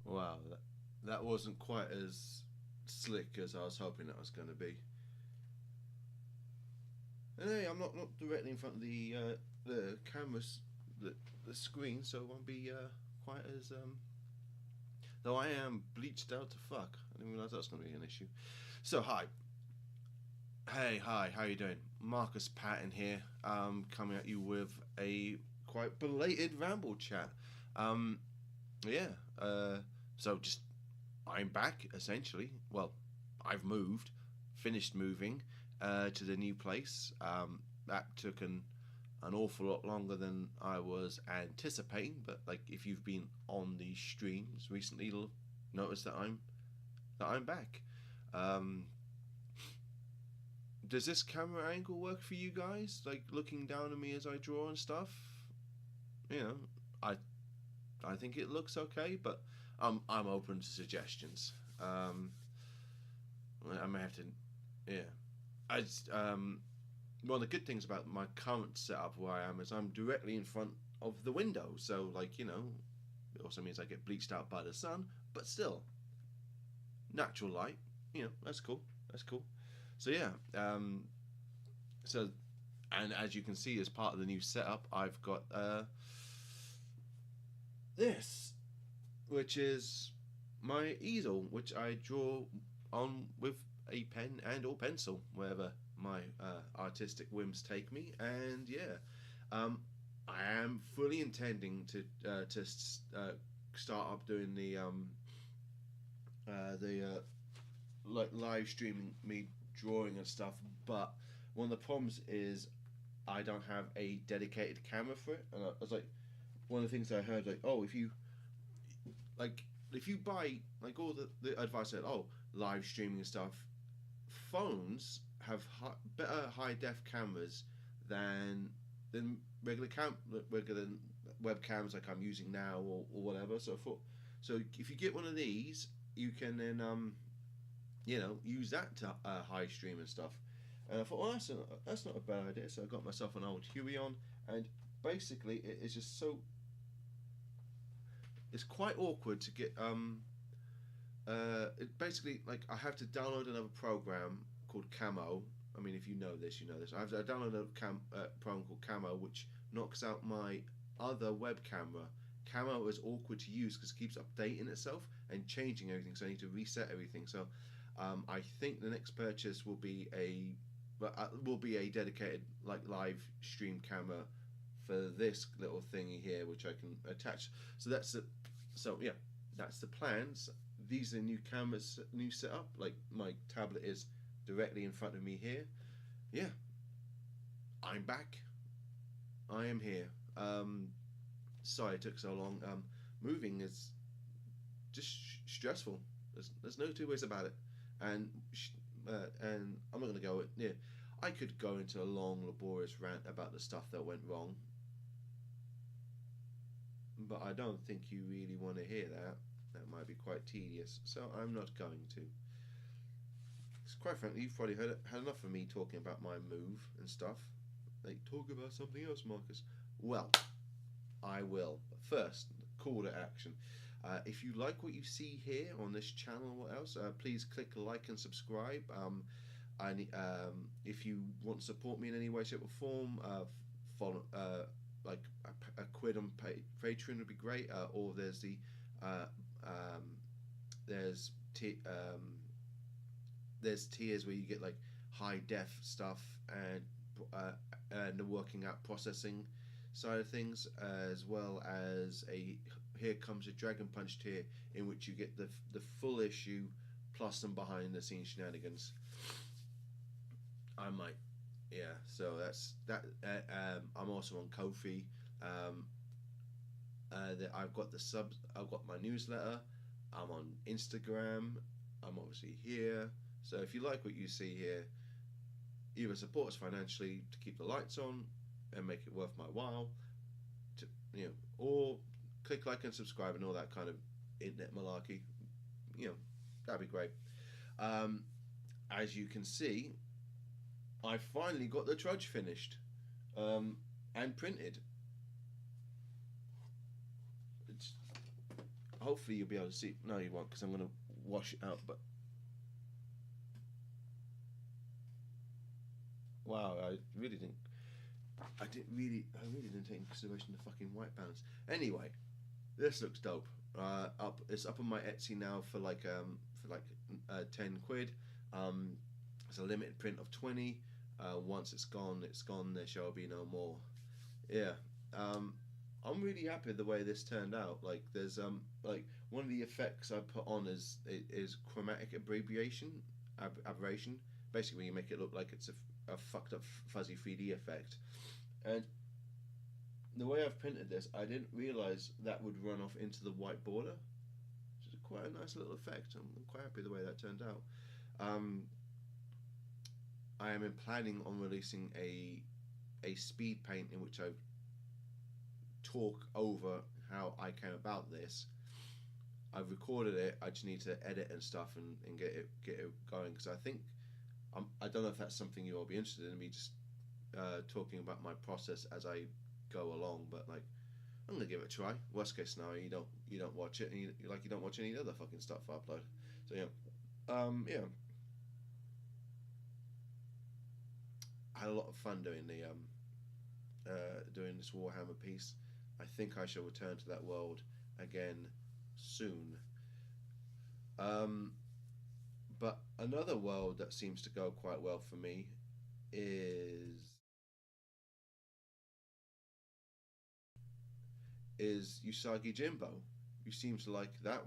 Wow, that wasn't quite as slick as I was hoping that was going to be. And hey, I'm not directly in front of the cameras, the the screen, so it won't be quite as Though I am bleached out to fuck. I didn't realize that was going to be an issue. So hi, hey, hi, how you doing? Markus Pattern here. Coming at you with a quite belated ramble chat. Um, yeah. So just I'm back essentially. Well, I've moved, finished moving to the new place. That took an awful lot longer than I was anticipating. But like, if you've been on the streams recently, you'll notice that I'm back. Um, does this camera angle work for you guys? Like looking down at me as I draw and stuff. You know, I I think it looks okay, but I'm open to suggestions. Um, I may have to, yeah. I just, one of the good things about my current setup where I am is I'm directly in front of the window, so like it also means I get bleached out by the sun, but still natural light. That's cool. That's cool. So yeah, so and as you can see, as part of the new setup, I've got this, which is my easel, which I draw on with a pen and or pencil, wherever my artistic whims take me. And yeah, um, I am fully intending to start up doing the like live streaming me drawing and stuff. But one of the problems is I don't have a dedicated camera for it, and I was like, one of the things I heard, like, oh, like if you buy like all the advice said, oh, live streaming and stuff, phones have better high def cameras than than regular webcams like I'm using now, or whatever. So if you get one of these, you can then use that to high stream and stuff. And I thought, well, that's not a bad idea. So I got myself an old Huey on, and basically it is just so it's quite awkward to get it basically, like, I have to download another program called Camo. I mean, if you know this, you know this. I have to download a program called Camo, which knocks out my other web camera. Camo is awkward to use because it keeps updating itself and changing everything, so I need to reset everything. So I think the next purchase will be a dedicated like live stream camera for this little thingy here, which I can attach. So yeah, that's the plans. These are new cameras, new setup. Like my tablet is directly in front of me here. Yeah, I'm back. I am here. Sorry it took so long. Moving is just stressful. There's no two ways about it. And and I'm not gonna go. Yeah, I could go into a long, laborious rant about the stuff that went wrong, but I don't think you really want to hear that. That might be quite tedious, so I'm not going to. Because quite frankly, you've probably had enough of me talking about my move and stuff. Like, talk about something else, Marcus. Well, I will. But first, call to action. If you like what you see here on this channel or what else, please click like and subscribe. If you want to support me in any way, shape, or form, follow, like a quid on Patreon would be great. Or there's the uh, um, there's there's tiers where you get like high def stuff and the working out processing side of things, as well as a here comes a Dragon Punch tier in which you get the full issue plus some behind the scenes shenanigans. I might, yeah. So that's that. I'm also on Ko-fi. Um, I've got the subs. I've got my newsletter. I'm on Instagram. I'm obviously here. So if you like what you see here, either support us financially to keep the lights on and make it worth my while, to or click like and subscribe and all that kind of internet malarkey. That'd be great. Um, as you can see, I finally got the trudge finished and printed. hopefully you'll be able to see. No, you won't, because I'm gonna wash it out. But wow, I really didn't. I really didn't take into consideration the fucking white balance. Anyway, this looks dope. It's up on my Etsy now for like 10 quid. Um, it's a limited print of 20. Once it's gone, it's gone. There shall be no more. Yeah. Um, I'm really happy with the way this turned out. Like there's like one of the effects I put on is chromatic aberration. Basically, you make it look like it's a fucked up fuzzy 3D effect. And the way I've printed this, I didn't realize that would run off into the white border. Which is quite a nice little effect. I'm quite happy the way that turned out. Um, I am planning on releasing a speed paint in which I talk over how I came about this. I've recorded it. I just need to edit and stuff and get it going, because I think I don't know if that's something you'll be interested in, me just talking about my process as I go along. But like, I'm gonna give it a try. Worst case scenario, you don't watch it, and you don't watch any other fucking stuff I upload. So yeah, I had a lot of fun doing this Warhammer piece. I think I shall return to that world again soon. Um, but another world that seems to go quite well for me is Usagi Jimbo. You seem to like that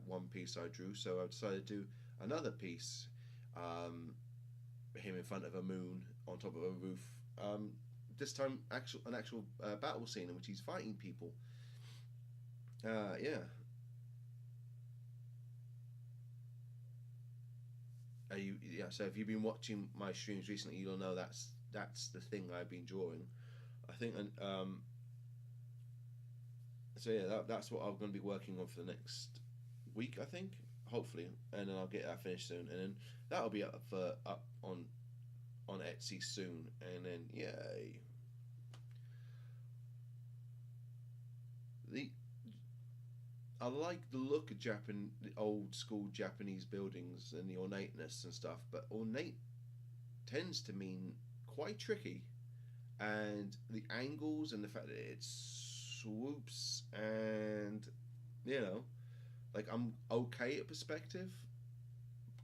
one piece I drew, so I decided to do another piece. Him in front of a moon on top of a roof. This time, an actual battle scene in which he's fighting people. Yeah. Yeah. So if you've been watching my streams recently, you'll know that's the thing I've been drawing. I think, and so yeah, that's what I'm going to be working on for the next week, I think, hopefully, and then I'll get that finished soon, and then that'll be up on Etsy soon, and then yay. The I like the look of the old school Japanese buildings and the ornateness and stuff, but ornate tends to mean quite tricky, and the angles and the fact that it swoops, and you know, like I'm okay at perspective,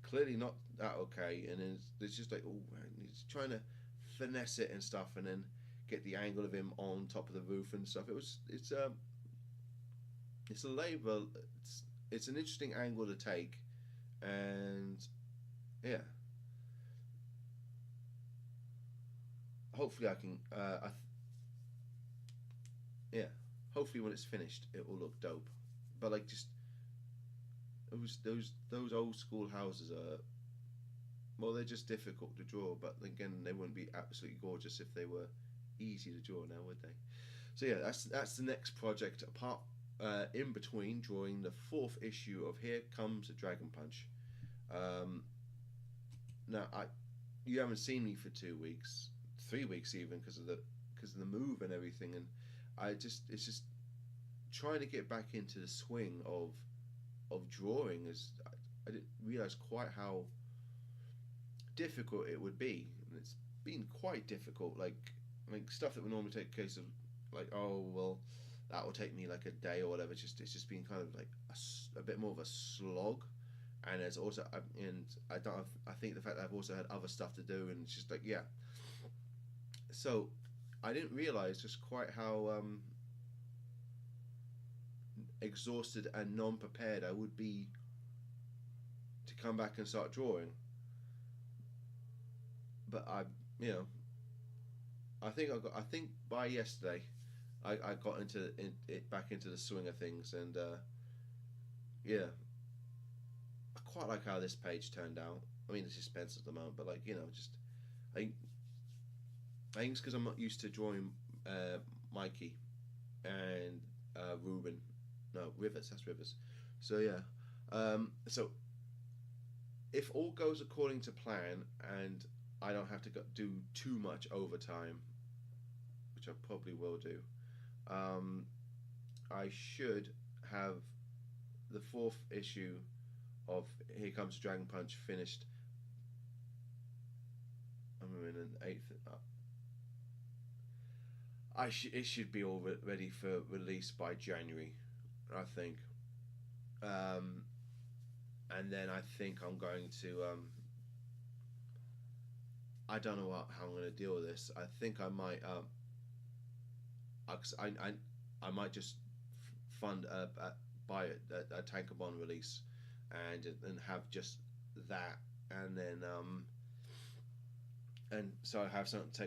clearly not that okay, and then it's just like, oh man, he's trying to finesse it and stuff, and then get the angle of him on top of the roof and stuff. It's a labor. It's an interesting angle to take, and yeah, hopefully I can. Yeah, hopefully when it's finished, it will look dope. But like, just those old school houses are, well, they're just difficult to draw. But again, they wouldn't be absolutely gorgeous if they were easy to draw now, would they? So yeah, that's the next project. Apart in between drawing the fourth issue of Here Comes a Dragon Punch. Um, Now you haven't seen me for 2 weeks, 3 weeks even, because of the move and everything, and it's just trying to get back into the swing of drawing. I didn't realize quite how difficult it would be, and it's been quite difficult. Like stuff that would normally take a case of like, oh well, that will take me like a day or whatever. It's just been kind of like a bit more of a slog. And there's also and I think the fact that I've also had other stuff to do, and it's just like, yeah. So I didn't realize just quite how exhausted and non-prepared I would be to come back and start drawing. But you know, I think by yesterday, I got it back into the swing of things, and yeah, I quite like how this page turned out. I mean, it's suspense at the moment, but like, you know, just I think it's because I'm not used to drawing Mikey and Ruben. No, Rivers. That's Rivers. So yeah. So if all goes according to plan, and I don't have to do too much overtime, which I probably will do, I should have the fourth issue of Here Comes Dragon Punch finished. I'm in an eighth. It should be all ready for release by January, I think. And then I think I'm going to. I don't know how I'm going to deal with this. I think I might. I might just fund buy a Tankobon release, and have just that, and then and so I have something to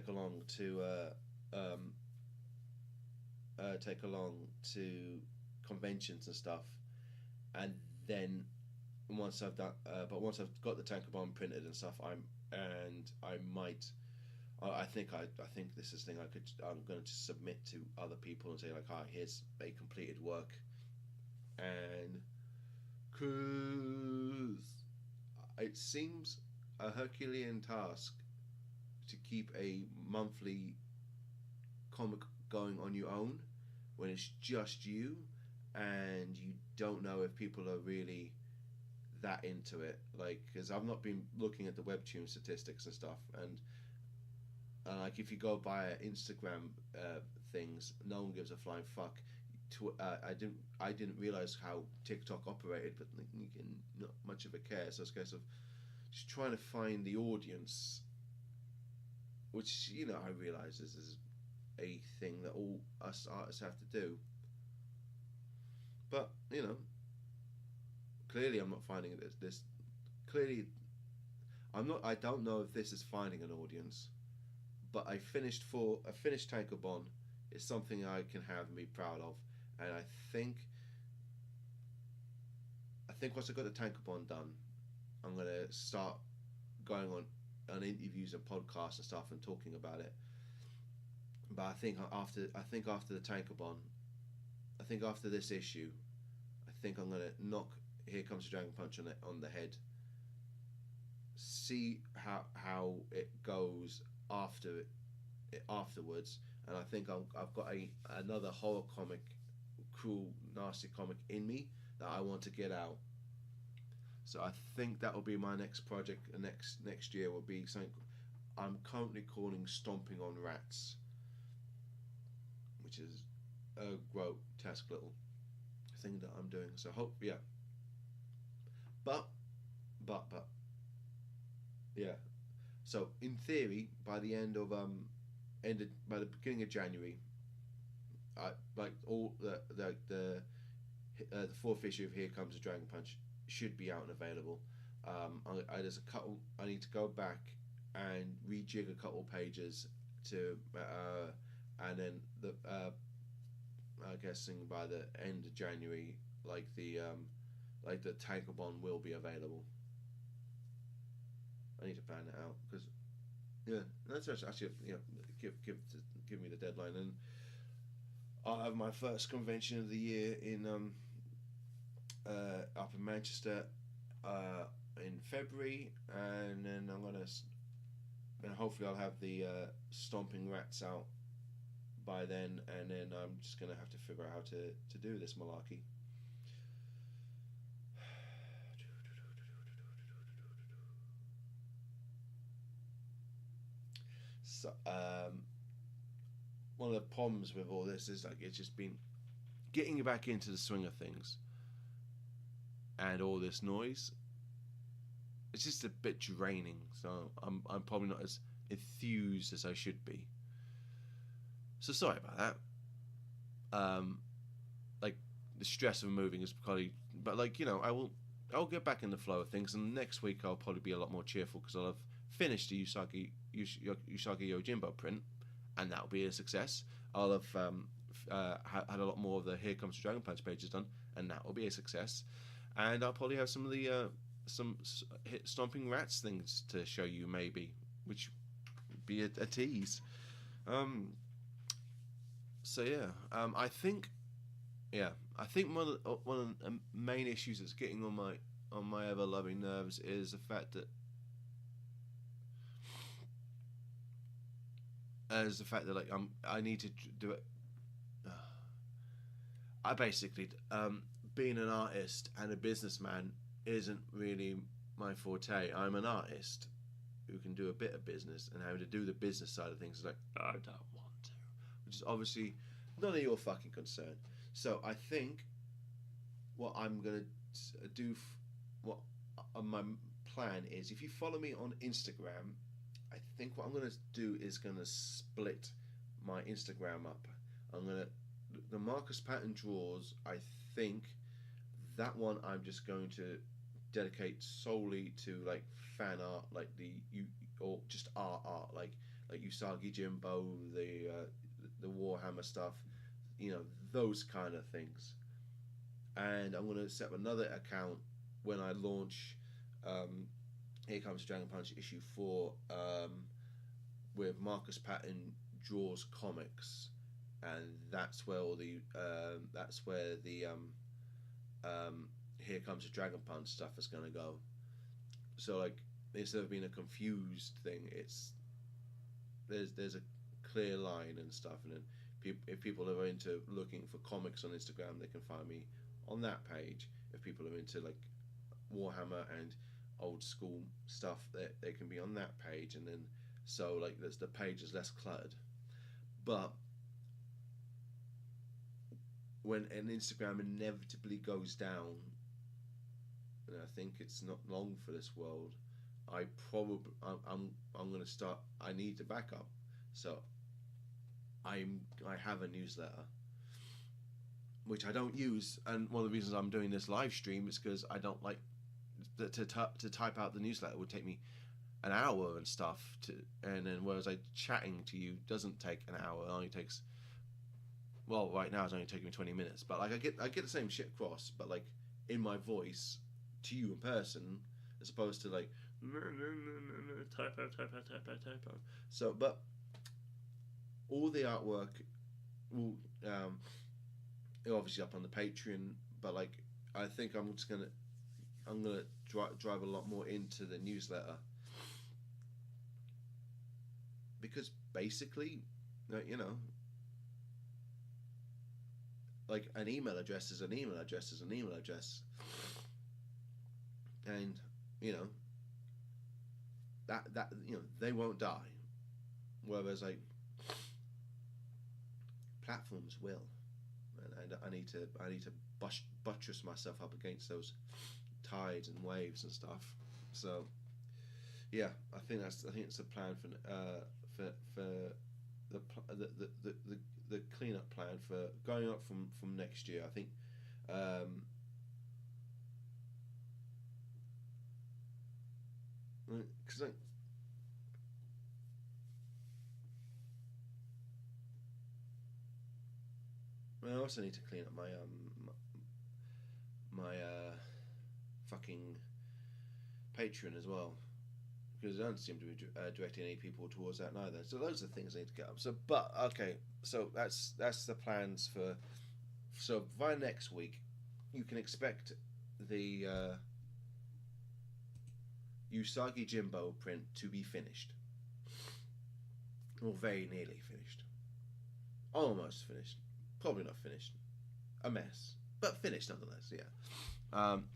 take along to conventions and stuff, and then once I've done, but once I've got the Tankobon printed and stuff, I might. I think this is the thing I'm going to submit to other people and say like, here's a completed work, and cause it seems a Herculean task to keep a monthly comic going on your own when it's just you, and you don't know if people are really that into it. Like, because I've not been looking at the Webtoon statistics and stuff, and like if you go by Instagram things, no one gives a flying fuck. I didn't realize how TikTok operated, but you can not much of a care. So it's a case of just trying to find the audience, which I realize this is a thing that all us artists have to do. But clearly I'm not finding this. Clearly, I don't know if this is finding an audience. But a finished Tankobon is something I can have and be proud of, and I think once I've got the Tankobon done, I'm gonna start going on interviews and podcasts and stuff and talking about it. But I think after the Tankobon, I think after this issue, I think I'm gonna knock Here Comes the Dragon Punch on the head. See how it goes afterwards, and I think I've got another horror comic, cruel, nasty comic in me that I want to get out. So I think that will be my next project. Next year will be something I'm currently calling Stomping on Rats, which is a grotesque little thing that I'm doing. So but yeah. So in theory, by the by the beginning of January, all the fourth issue of Here Comes the Dragon Punch should be out and available. There's a couple. I need to go back and rejig a couple pages to, and then I'm guessing by the end of January, the Tankobon will be available. I need to plan it out because, that's actually give me the deadline, and I'll have my first convention of the year in up in Manchester in February, and then and hopefully I'll have the Stomping Rats out by then, and then I'm just gonna have to figure out how to do this malarkey. So, one of the problems with all this is it's just been getting back into the swing of things, and all this noise. It's just a bit draining. So I'm probably not as enthused as I should be. So sorry about that. The stress of moving is probably, but I'll get back in the flow of things, and next week I'll probably be a lot more cheerful because I'll have finished the Usagi Yojimbo print, and that'll be a success. I'll have had a lot more of the Here Comes the Dragon Punch pages done, and that will be a success. And I'll probably have some of the Stomping Rats things to show you, maybe, which would be a tease. I think one of the main issues that's getting on my ever loving nerves is the fact that I need to do it. I basically being an artist and a businessman isn't really my forte. I'm an artist who can do a bit of business, and having to do the business side of things is like, I don't want to, which is obviously none of your fucking concern. So I think what I'm gonna do, what my plan is, if you follow me on Instagram, I think what I'm gonna do is gonna split my Instagram up. I'm gonna the Markus Pattern draws. I think that one I'm just going to dedicate solely to like fan art, like or just art, like Usagi Yojimbo, the Warhammer stuff, those kind of things. And I'm going to set up another account when I launch Here Comes Dragon Punch issue 4 with Markus Pattern draws comics, and that's where all the Here Comes the Dragon Punch stuff is going to go. So like, instead of being a confused thing, there's a clear line and stuff. And then if people are into looking for comics on Instagram, they can find me on that page. If people are into like Warhammer and old school stuff, they can be on that page. And then so like the page is less cluttered. But when an Instagram inevitably goes down, and I think it's not long for this world, I'm going to start. I need to back up, so I have a newsletter which I don't use, and one of the reasons I'm doing this live stream is because I don't like to type out the newsletter. It would take me an hour and stuff and then whereas chatting to you doesn't take an hour. It only takes, well, right now it's only taking me 20 minutes, but like I get the same shit across, but like in my voice to you in person, as opposed to like type out. So, but all the artwork will obviously up on the Patreon, but like I think I'm gonna drive a lot more into the newsletter, because basically, like an email address is an email address is an email address, and that they won't die, whereas like platforms will, and I need to buttress myself up against those tides and waves and stuff. So yeah, I think it's a plan for the cleanup plan for going up from next year. I think because I also need to clean up my fucking Patreon as well, because I don't seem to be directing any people towards that neither. So those are the things I need to get up. So, but okay, so that's the plans for. So by next week, you can expect the Usagi Yojimbo print to be finished, or very nearly finished, almost finished, probably not finished, a mess, but finished nonetheless. Yeah.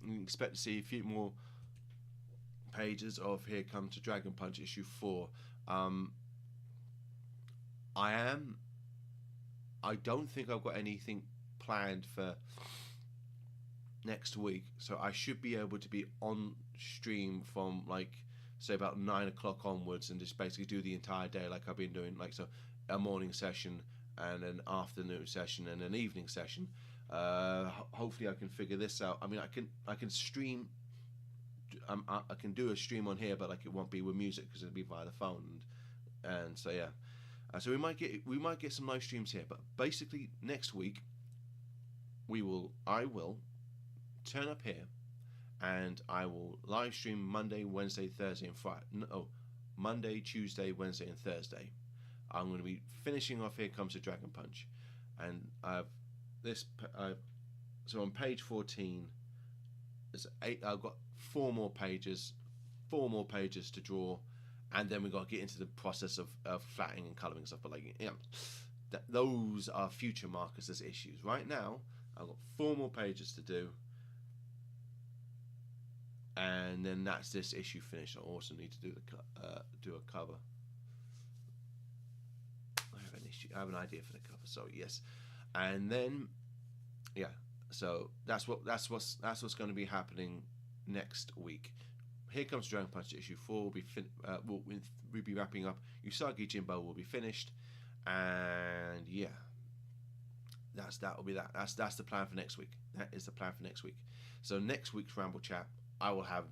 You can expect to see a few more pages of Here Comes to Dragon Punch issue 4. I don't think I've got anything planned for next week, so I should be able to be on stream from like say about 9 o'clock onwards, and just basically do the entire day like I've been doing, like so a morning session and an afternoon session and an evening session. Hopefully I can figure this out. I mean, I can stream. I can do a stream on here, but like it won't be with music because it'll be via the phone, and so yeah. So we might get some live streams here, but basically next week I will turn up here, and I will live stream Monday, Wednesday, Thursday, and Friday. No, Monday, Tuesday, Wednesday, and Thursday. I'm going to be finishing off Here Comes the Dragon Punch, and so on page 14, there's 8. I've got 4 more pages to draw, and then we've got to get into the process of flattening and colouring stuff. But like, those are future Marcus's issues. Right now, I've got 4 more pages to do, and then that's this issue finished. I also need to do a cover. I have an idea for the cover, so yes, and then yeah, so that's what's going to be happening next week. Here Comes Dragon Punch issue 4 will be we'll be wrapping up. Usagi Yojimbo will be finished, and yeah, that's the plan for next week. That is the plan for next week. So next week's Ramble Chat, I will have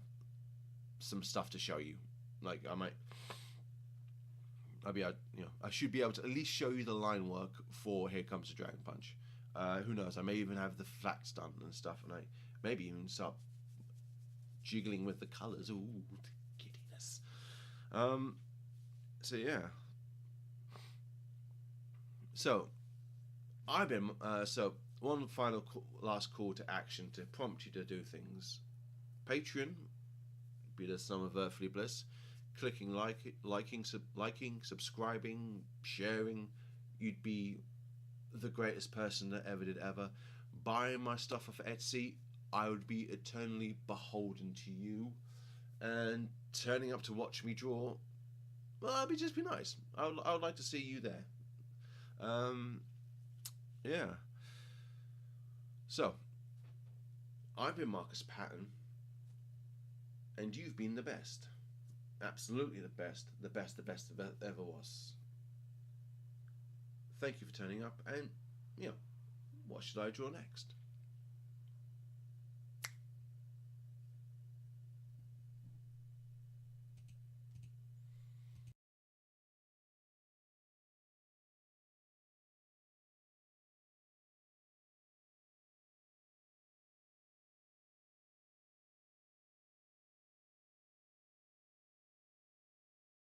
some stuff to show you. Like I should be able to at least show you the line work for Here Comes the Dragon Punch. Who knows? I may even have the flats done and stuff, and I maybe even start jiggling with the colours. Ooh, giddiness. So yeah. So I've been one final last call to action to prompt you to do things. Patreon, be the sum of earthly bliss. Clicking liking, subscribing, sharing. You'd be the greatest person that ever did ever. Buying my stuff off Etsy, I would be eternally beholden to you. And turning up to watch me draw, well, it'd just be nice. I would like to see you there. Yeah. So, I've been Markus Pattern, and you've been the best. Absolutely the best that ever was. Thank you for turning up, and what should I draw next?